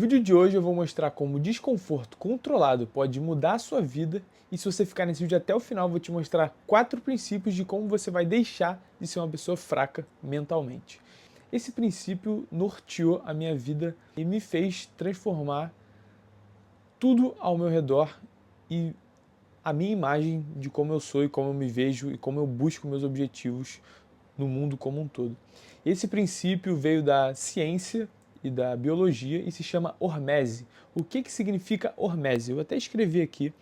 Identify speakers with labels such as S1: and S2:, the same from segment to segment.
S1: No vídeo de hoje eu vou mostrar como o desconforto controlado pode mudar a sua vida, e se você ficar nesse vídeo até o final eu vou te mostrar 4 princípios de como você vai deixar de ser uma pessoa fraca mentalmente. Esse princípio norteou a minha vida e me fez transformar tudo ao meu redor e a minha imagem de como eu sou e como eu me vejo e como eu busco meus objetivos no mundo como um todo. Esse princípio veio da ciência e da biologia e se chama hormese. O que significa hormese? Eu até escrevi aqui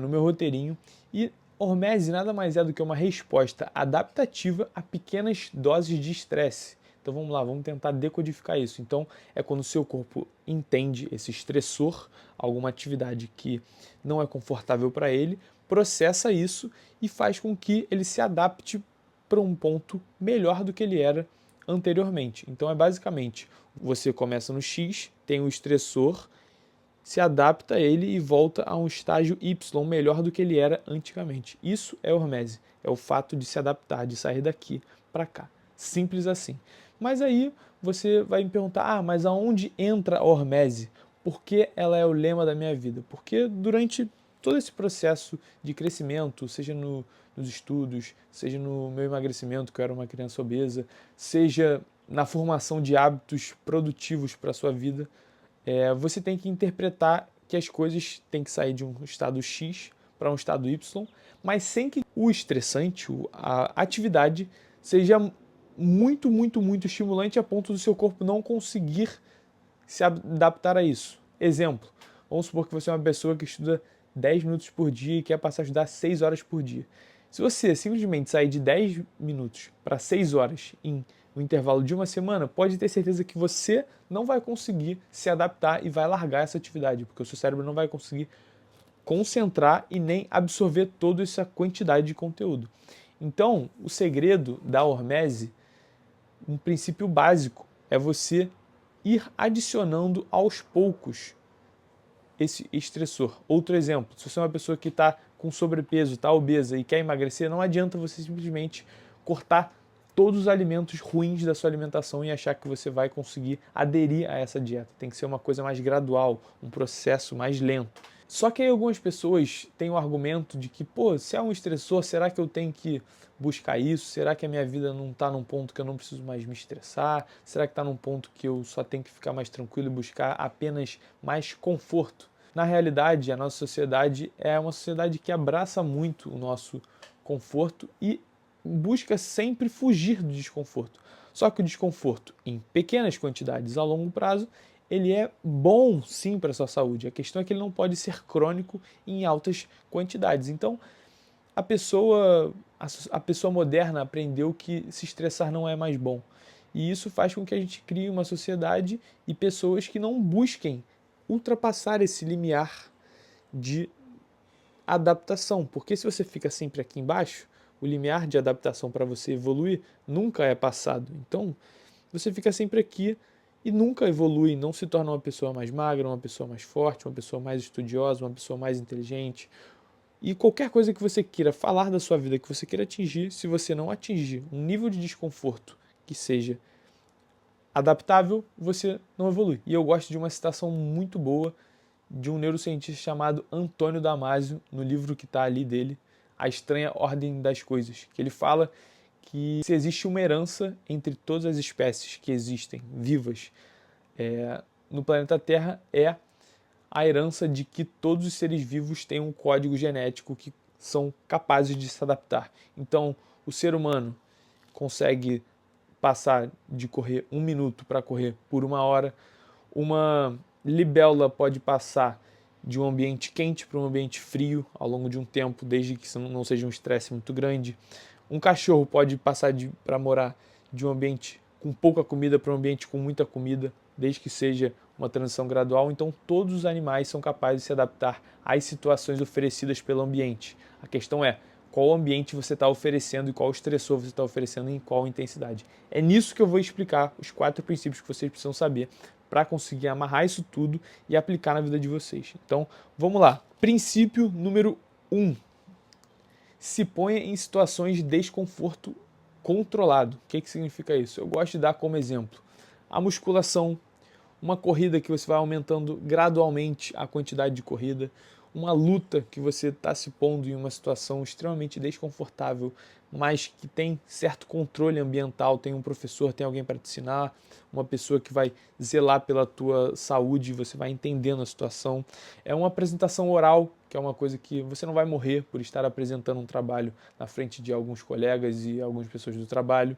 S1: no meu roteirinho. E hormese nada mais é do que uma resposta adaptativa a pequenas doses de estresse. Então vamos lá, vamos tentar decodificar isso. Então é quando o seu corpo entende esse estressor, alguma atividade que não é confortável para ele, processa isso e faz com que ele se adapte para um ponto melhor do que ele era anteriormente. Então é basicamente, você começa no X, tem o estressor, se adapta a ele e volta a um estágio Y melhor do que ele era antigamente. Isso é hormese, é o fato de se adaptar, de sair daqui para cá. Simples assim. Mas aí você vai me perguntar, mas aonde entra a hormese? Por que ela é o lema da minha vida? Porque durante todo esse processo de crescimento, seja nos estudos, seja no meu emagrecimento, que eu era uma criança obesa, seja na formação de hábitos produtivos para a sua vida, você tem que interpretar que as coisas têm que sair de um estado X para um estado Y, mas sem que o estressante, a atividade, seja muito estimulante a ponto do seu corpo não conseguir se adaptar a isso. Exemplo, vamos supor que você é uma pessoa que estuda 10 minutos por dia e quer passar a estudar 6 horas por dia. Se você simplesmente sair de 10 minutos para 6 horas em um intervalo de uma semana, pode ter certeza que você não vai conseguir se adaptar e vai largar essa atividade, porque o seu cérebro não vai conseguir concentrar e nem absorver toda essa quantidade de conteúdo. Então, o segredo da hormese, um princípio básico, é você ir adicionando aos poucos esse estressor. Outro exemplo, se você é uma pessoa que está com sobrepeso, está obesa e quer emagrecer, não adianta você simplesmente cortar todos os alimentos ruins da sua alimentação e achar que você vai conseguir aderir a essa dieta. Tem que ser uma coisa mais gradual, um processo mais lento. Só que aí algumas pessoas têm o argumento de que, pô, se é um estressor, será que eu tenho que buscar isso? Será que a minha vida não está num ponto que eu não preciso mais me estressar? Será que está num ponto que eu só tenho que ficar mais tranquilo e buscar apenas mais conforto? Na realidade, a nossa sociedade é uma sociedade que abraça muito o nosso conforto e busca sempre fugir do desconforto. Só que o desconforto em pequenas quantidades a longo prazo, ele é bom sim para a sua saúde. A questão é que ele não pode ser crônico em altas quantidades. Então, a pessoa moderna aprendeu que se estressar não é mais bom. E isso faz com que a gente crie uma sociedade e pessoas que não busquem ultrapassar esse limiar de adaptação. Porque se você fica sempre aqui embaixo, o limiar de adaptação para você evoluir nunca é passado. Então, você fica sempre aqui e nunca evolui, não se torna uma pessoa mais magra, uma pessoa mais forte, uma pessoa mais estudiosa, uma pessoa mais inteligente. E qualquer coisa que você queira falar da sua vida, que você queira atingir, se você não atingir um nível de desconforto que seja adaptável, você não evolui. E eu gosto de uma citação muito boa de um neurocientista chamado Antônio Damasio, no livro que está ali dele, A Estranha Ordem das Coisas, que ele fala que se existe uma herança entre todas as espécies que existem, vivas, no planeta Terra, é a herança de que todos os seres vivos têm um código genético que são capazes de se adaptar. Então, o ser humano consegue passar de correr 1 minuto para correr por 1 hora. Uma libélula pode passar de um ambiente quente para um ambiente frio ao longo de um tempo, desde que não seja um estresse muito grande. Um cachorro pode passar para morar de um ambiente com pouca comida para um ambiente com muita comida, desde que seja uma transição gradual. Então, todos os animais são capazes de se adaptar às situações oferecidas pelo ambiente. A questão é qual ambiente você está oferecendo e qual estressor você está oferecendo e em qual intensidade. É nisso que eu vou explicar os 4 princípios que vocês precisam saber para conseguir amarrar isso tudo e aplicar na vida de vocês. Então, vamos lá. Princípio número 1. Se ponha em situações de desconforto controlado. O que significa isso? Eu gosto de dar como exemplo a musculação, uma corrida que você vai aumentando gradualmente a quantidade de corrida, uma luta que você está se pondo em uma situação extremamente desconfortável, mas que tem certo controle ambiental, tem um professor, tem alguém para te ensinar, uma pessoa que vai zelar pela tua saúde, você vai entendendo a situação. É uma apresentação oral, que é uma coisa que você não vai morrer por estar apresentando um trabalho na frente de alguns colegas e algumas pessoas do trabalho.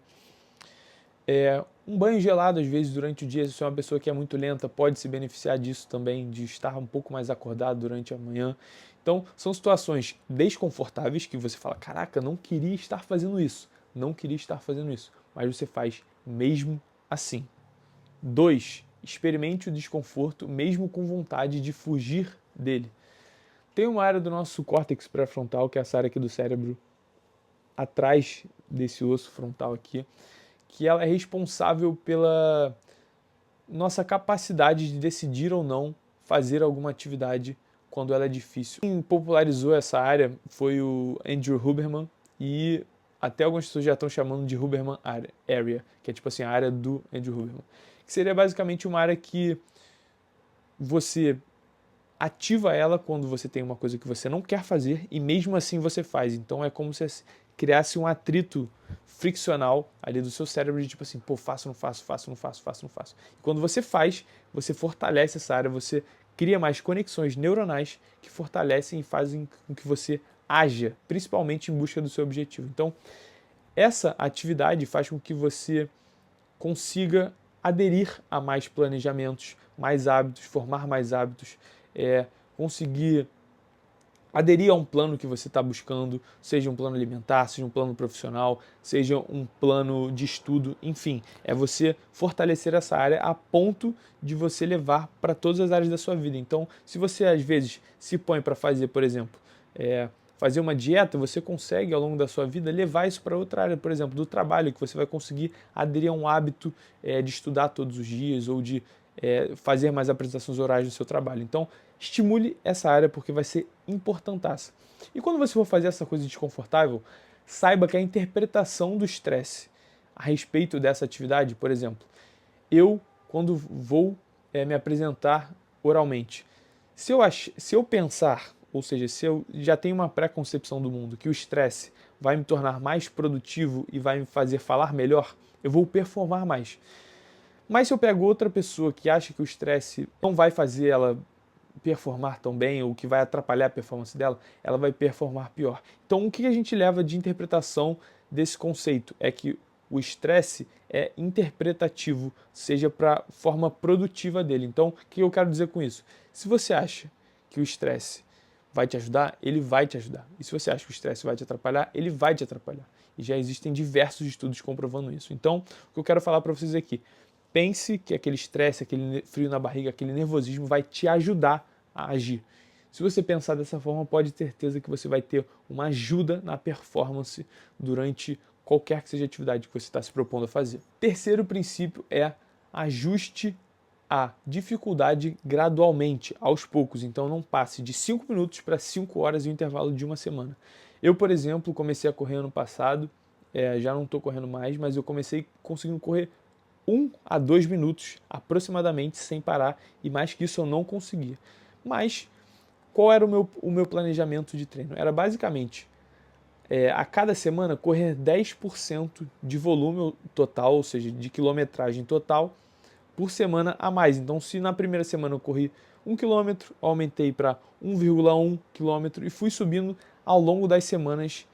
S1: Um banho gelado, às vezes, durante o dia, se você é uma pessoa que é muito lenta, pode se beneficiar disso também, de estar um pouco mais acordado durante a manhã. Então, são situações desconfortáveis que você fala, caraca, não queria estar fazendo isso, não queria estar fazendo isso, mas você faz mesmo assim. 2. Experimente o desconforto mesmo com vontade de fugir dele. Tem uma área do nosso córtex pré-frontal, que é essa área aqui do cérebro, atrás desse osso frontal aqui, que ela é responsável pela nossa capacidade de decidir ou não fazer alguma atividade quando ela é difícil. Quem popularizou essa área foi o Andrew Huberman e até algumas pessoas já estão chamando de Huberman Area, que é tipo assim, a área do Andrew Huberman. Que seria basicamente uma área que você ativa ela quando você tem uma coisa que você não quer fazer e mesmo assim você faz. Então é como se criasse um atrito friccional ali do seu cérebro de tipo assim, pô, faço, não faço, faço, não faço, faço, não faço. E quando você faz, você fortalece essa área, você cria mais conexões neuronais que fortalecem e fazem com que você haja, principalmente em busca do seu objetivo. Então, essa atividade faz com que você consiga aderir a mais planejamentos, mais hábitos, formar mais hábitos, conseguir aderir a um plano que você está buscando, seja um plano alimentar, seja um plano profissional, seja um plano de estudo, enfim, é você fortalecer essa área a ponto de você levar para todas as áreas da sua vida. Então, se você às vezes se põe para fazer, por exemplo, fazer uma dieta, você consegue ao longo da sua vida levar isso para outra área, por exemplo, do trabalho, que você vai conseguir aderir a um hábito de estudar todos os dias ou de fazer mais apresentações orais do seu trabalho. Então, estimule essa área porque vai ser importantaça. E quando você for fazer essa coisa desconfortável, saiba que a interpretação do estresse a respeito dessa atividade, por exemplo, eu, quando vou me apresentar oralmente, se eu pensar, ou seja, se eu já tenho uma pré-concepção do mundo, que o estresse vai me tornar mais produtivo e vai me fazer falar melhor, eu vou performar mais. Mas se eu pego outra pessoa que acha que o estresse não vai fazer ela performar tão bem ou que vai atrapalhar a performance dela, ela vai performar pior. Então, o que a gente leva de interpretação desse conceito é que o estresse é interpretativo, seja para a forma produtiva dele. Então, o que eu quero dizer com isso? Se você acha que o estresse vai te ajudar, ele vai te ajudar. E se você acha que o estresse vai te atrapalhar, ele vai te atrapalhar. E já existem diversos estudos comprovando isso. Então, o que eu quero falar para vocês aqui, pense que aquele estresse, aquele frio na barriga, aquele nervosismo vai te ajudar a agir. Se você pensar dessa forma, pode ter certeza que você vai ter uma ajuda na performance durante qualquer que seja a atividade que você está se propondo a fazer. Terceiro princípio é ajuste a dificuldade gradualmente, aos poucos. Então não passe de 5 minutos para 5 horas em um intervalo de uma semana. Eu, por exemplo, comecei a correr ano passado, já não estou correndo mais, mas eu comecei conseguindo correr 1 a 2 minutos aproximadamente sem parar, e mais que isso eu não conseguia. Mas qual era o meu planejamento de treino? Era basicamente a cada semana correr 10% de volume total, ou seja, de quilometragem total, por semana a mais. Então, se na primeira semana eu corri 1 km, aumentei para 1,1 km e fui subindo ao longo das semanas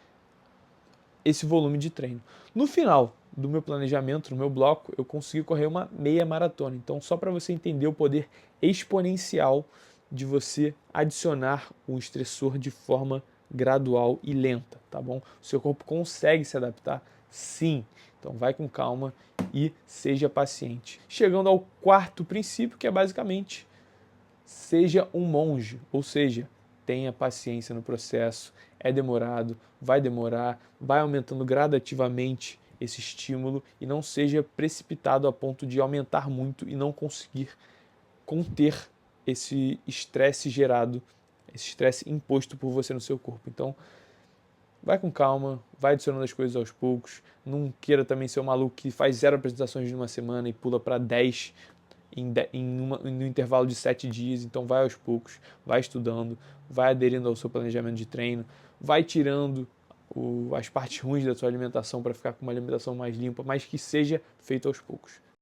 S1: esse volume de treino. No final do meu planejamento, no meu bloco, eu consegui correr uma meia maratona. Então, só para você entender o poder exponencial de você adicionar o estressor de forma gradual e lenta, tá bom? O seu corpo consegue se adaptar, sim. Então, vai com calma e seja paciente. Chegando ao quarto princípio, que é basicamente seja um monge, ou seja, tenha paciência no processo, é demorado, vai demorar, vai aumentando gradativamente esse estímulo e não seja precipitado a ponto de aumentar muito e não conseguir conter esse estresse gerado, esse estresse imposto por você no seu corpo. Então, vai com calma, vai adicionando as coisas aos poucos, não queira também ser um maluco que faz 0 apresentações numa semana e pula para 10 no intervalo de 7 dias. Então vai aos poucos, vai estudando, vai aderindo ao seu planejamento de treino, vai tirando as partes ruins da sua alimentação para ficar com uma alimentação mais limpa, mas que seja feito aos poucos.